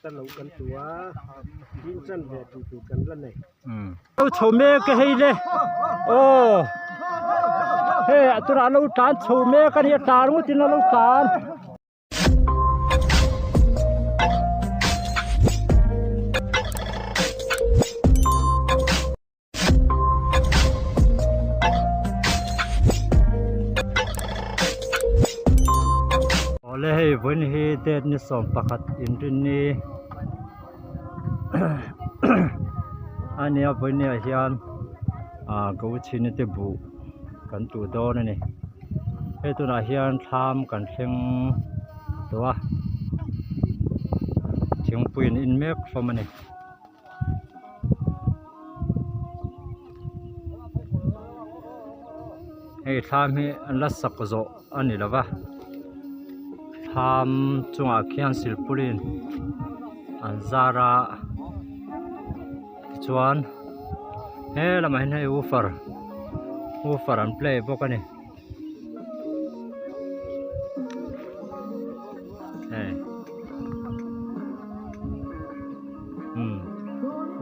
ta lâu cần tua tin chân về tụ cần lần này lâu chầu mê cái hay đấy ô hey tôi đã lâu trán chầu mê cái này trán cũng tin là lâu trán Oleh với ni tết ni som pakat in ni anh em với ni hiền gấu chín te bu kan tu do này he tu na hiền tham kan theng to thing puin in mek from này he tham he an la sak zo ani lawa tham chunga khian silpulin an zara chuan he lama hin hei woofer an play bawk ani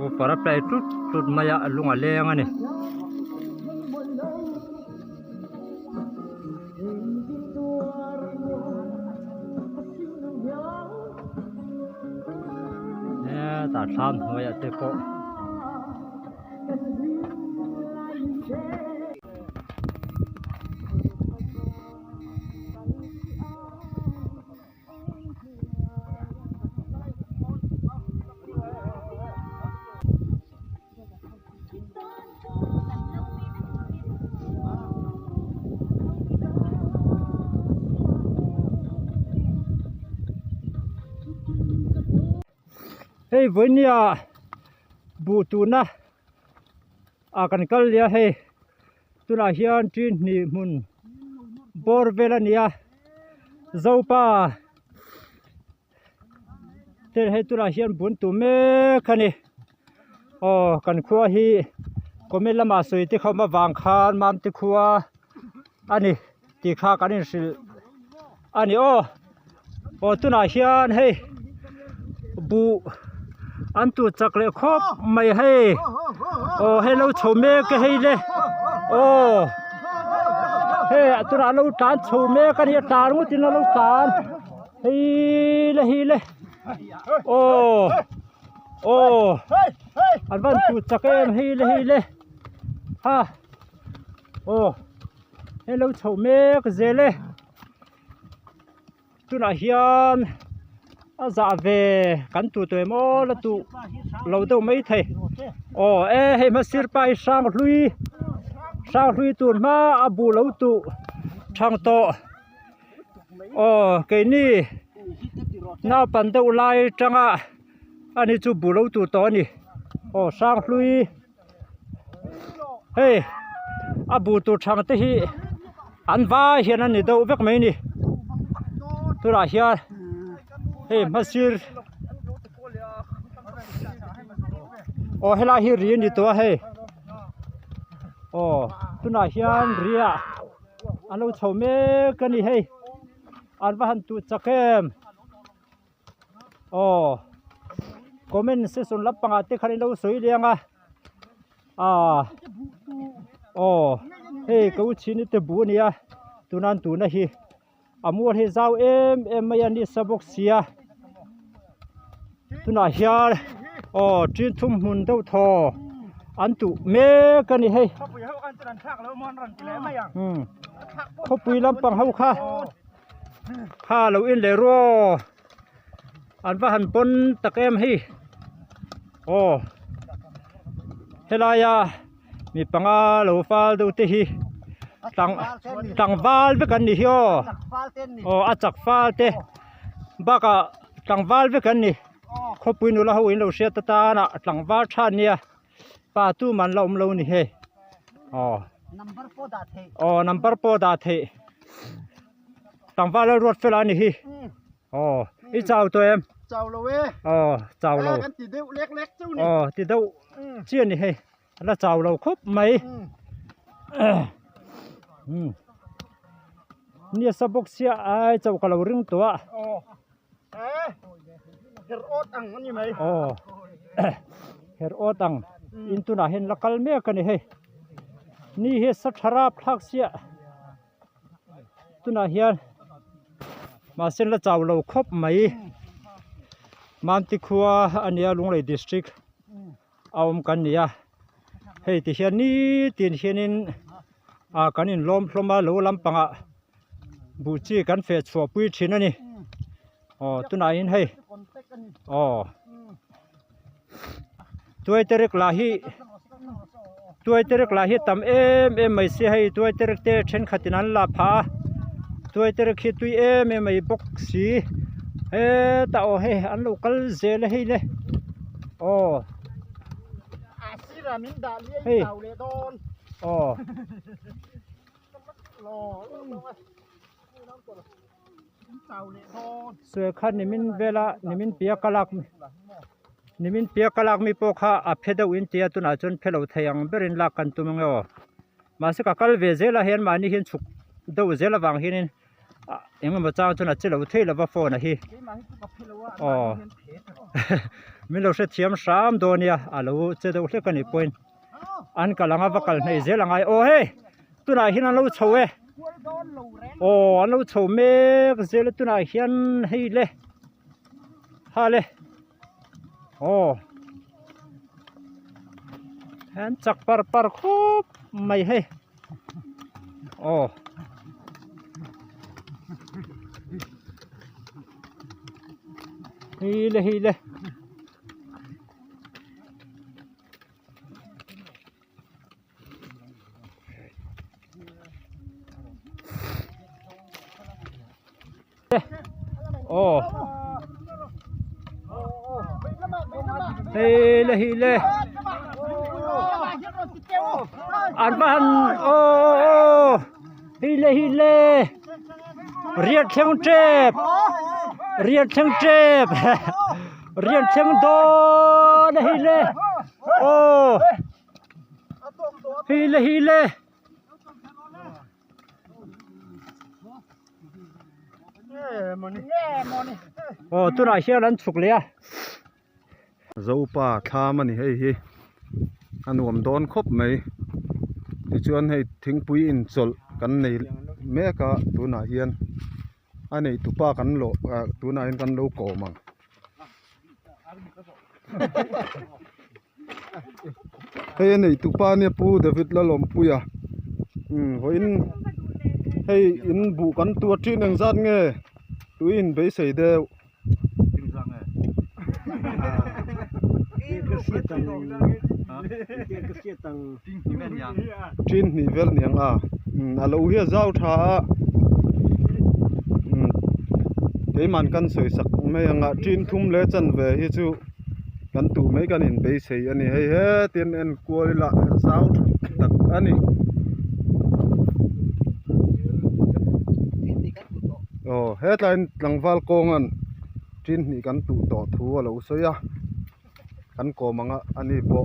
woofer a play tut maya lunga leng ani ta tham thôi ạ cô hey với nia bù tu na cần câu lia hey tu na hiền trên ni mun bor vela nia dâu pa thế hey tu na hiền bún tu mê khani cần khua hi có mấy làm mà soi thì không mà vàng khan mam thì khua anh thì khá cái này sự anh tu na hiền hey bù anh tu chắc lệ khóc mày hay hello chầu mê cái hay đấy hey tôi đã lâu trán chầu mê cái này trán cũng tin là lâu trán hay lệ anh vẫn tu chắc em hay lệ ha hello chầu mê cái gì đấy tôi đã hiền dạ về cắn tụ tuổi mò là tụ lâu đâu mấy thầy hay mà xịt bay sang lui tụ mà bù lâu tụ thằng to cái ní nào bàn đầu lại chẳng anh ấy chú bù lâu tụ to nè sang lui hey bù tụ thằng thế hi anh vai hiện anh đâu biết mấy nè tôi đã hiện hey masir hela hi ri ni to hey tuna hian ria alo chome kani hey an va han tu chakem comment section lapanga te khani lo soi lenga hey ko chini te bu nia tunan tu na hi amur he zau em mai ani sabok sia tuna hiar trin thum mun deuh thaw an tu me kani hei khopui lampang ho kha lo in le ro an va han pon takem hi helaya mi panga lo fal do te hi tang val ve kan ni hio a chak fal te baka tang val ve kan ni khopui nu la ho in lo sia ta na tang val than nia pa tu man lom lo ni he number po da the tang val rot fel ani hi i chau to em chào lâu ấy chào lâu cái tí đậu lét lét chú này tí đậu chiên này hay là chào lâu khóc mấy nia sa bốc xia ai chào cả lâu rừng tua her ot ang ani mai her otang into na hen lakal me kan he ni he sathara phak sia tuna hian ma sen la chaw lo khop mai manti khuwa ania lunglei district awm kan nia hei ti hian ni tin hianin kanin lom hloma lo lampanga buchi kan fe chhuwa pui thin ani tuna in hei tuai terek lahi tam em mai se hei tuai terek te then khatinan la pha tuai terek khi tui em mai bok si he ta o he an local zel hei le asira min da li tau le don soi khan nimin vela nimin pia kalak mi pokha a phedo in tia tuna chon phelo thayang berin la kan tumango mase ka kal ve zela hen mani hin chuk do zela wang hin engma ma chang chuna chilo theila ba phone hi min lo se thiam sam donia alo che do hle kan ni point an kalanga bakal nei zela ngai he tuna hin an lo chowe an lo chow me zela tuna hian hei le ha le han chak par khop mai he hile hile Arman hile riat theng trep riat theng do na hile hile tuna hian an chuk le zopa thlam ani hei anuam don khop mai ti chuan hei thingpui in chol kan nei meka tuna hian anei tupa kan lo tuna in kan lo ko mang hei anei tupa ne pu David la lom puya hoin hei in bu kan tua thin ang zat nge tuin be sei de trin ni vel niang alo hia zau tha cái man kan soi sak mai anga trin thum le chan ve hi chu kan tu mai kan in be sei ani hei he tin en kual la zau tak ani headline langwal kongan trin ni kan tu to thu alo soya kan ko manga ani bo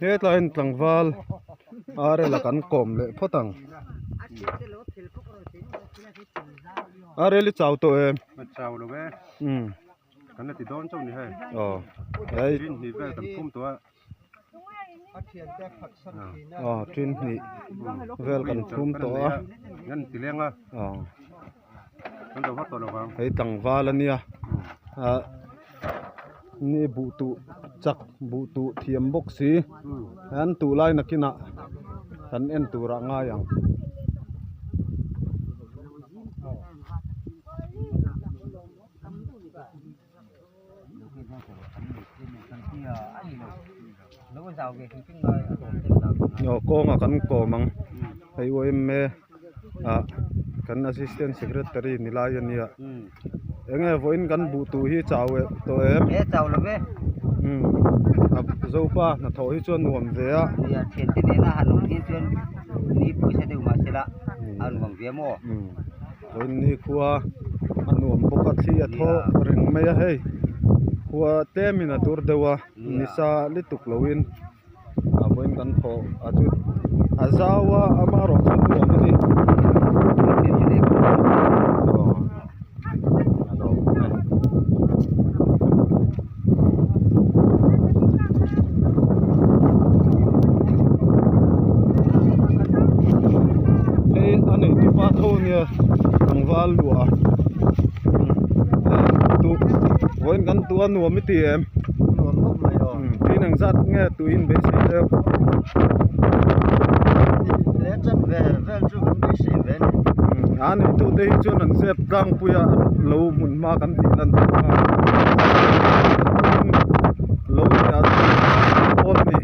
headline langwal are la kan kom le photang are li chau to em chau lo ve kan ti don chau ni he đấy ni ve kan phum to trin ni vel kan phum to ngan ti lenga kan do to lo wang hei tangwal ania ni bu tu chak bu tu thiam bok si han tu lai nakina kan en tu ra nga yang ko nga kan ko mang hei wo me kan assistant secretary nilayania enge voin kan bu tu hi chawe to em chaw lo ve zopa na tho hi chon nuam ve a ya chen ti ne na halung hin chon ni puisa de ma sela an wang ve mo voin ni khuwa anuam boka thi a tho reng mai hei khua te min atur dewa nisa lituk loin a voin kan kho atu azawa amaro khabu amani nia ang valua tu voin kan tu anu mi ti em tin ang zat nge tu in be si de le chân về chu cũng bị xì về ani tu te hi chon an sep tang puya lo mun ma kan ti nan lo ya on ni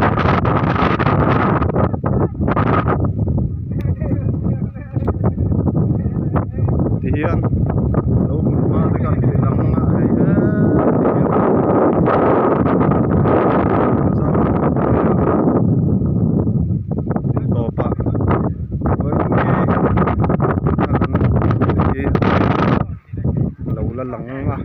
hian lo ma te kan ti lang nga ai to pa oi ni lo la lang nga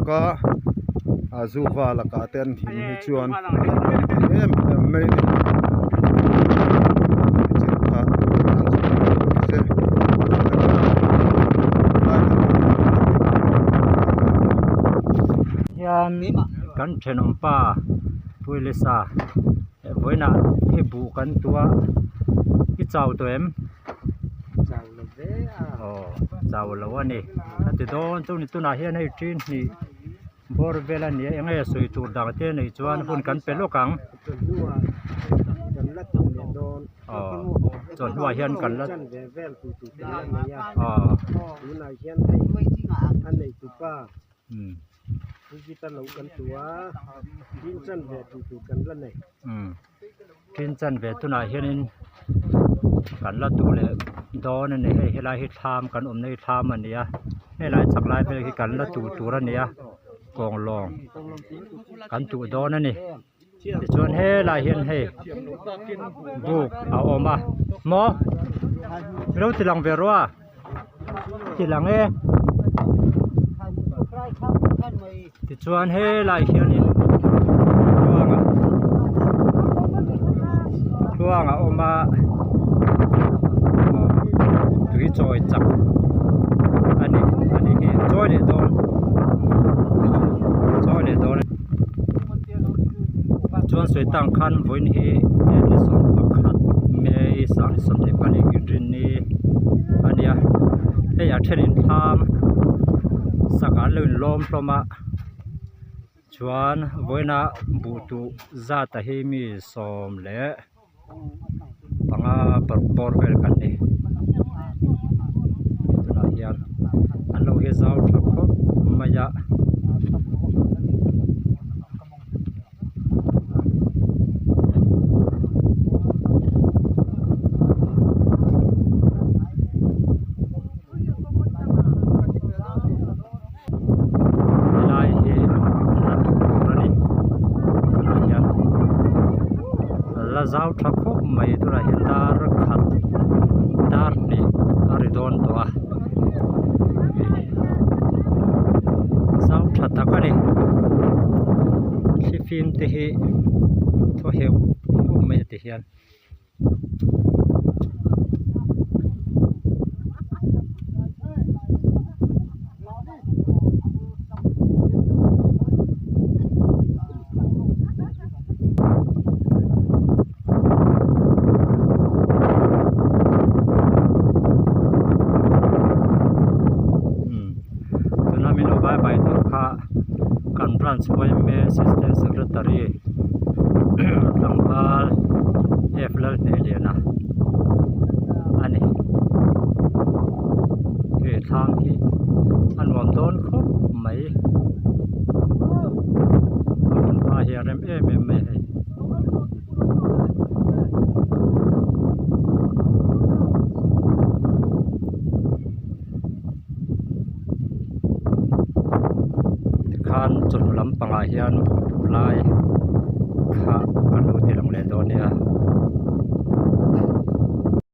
ka azuwa la ka ten thim hi chuan em mai ni chikha se yan kan thenom pa puilesa voina he bu kan tua ki chau to em chào là về chau lo ani ati don chu ni tuna hian hei trin ni bor vela ni engai soi tur dang te nei chuan hun kan pelo kang chân lát chân đòn chon hua hian kan la chân về về tụ cái này ya tụ này hian anh này tụ pa tụ kita lâu kan tua tin chân về tụ kan lần này tin chân về tuna hian in kan la tu le don ne he helai hi tham kan nei tham ania helai chaklai ve hi kan la tu tur ania kong long kan tu don ani chuan he lai hian he buk a oma mo lo tilang ve ro tilang e ti chuan he lai hian in luanga oma tui choi chak ani hi choi le don chuan soi tang khan voin hi ni som pakhat me sang som ni pani gidrin ni ania he ya therin tham saka leun lom hloma chuan voina bu tu za ta hi mi som le panga por vel kan ni tuna hian alo he zau thakho maya zau thakho mai tura hian dar khat dar ni ari don to a zau thata ka ni si film te hi tho heu mai te hian branch me assistant secretary Tangpal Eflal Neliana ani he tham hi an wam don kho mai an pa hi rem me hai khan chun lam panga hian lai kha kan lu ti lang le do nia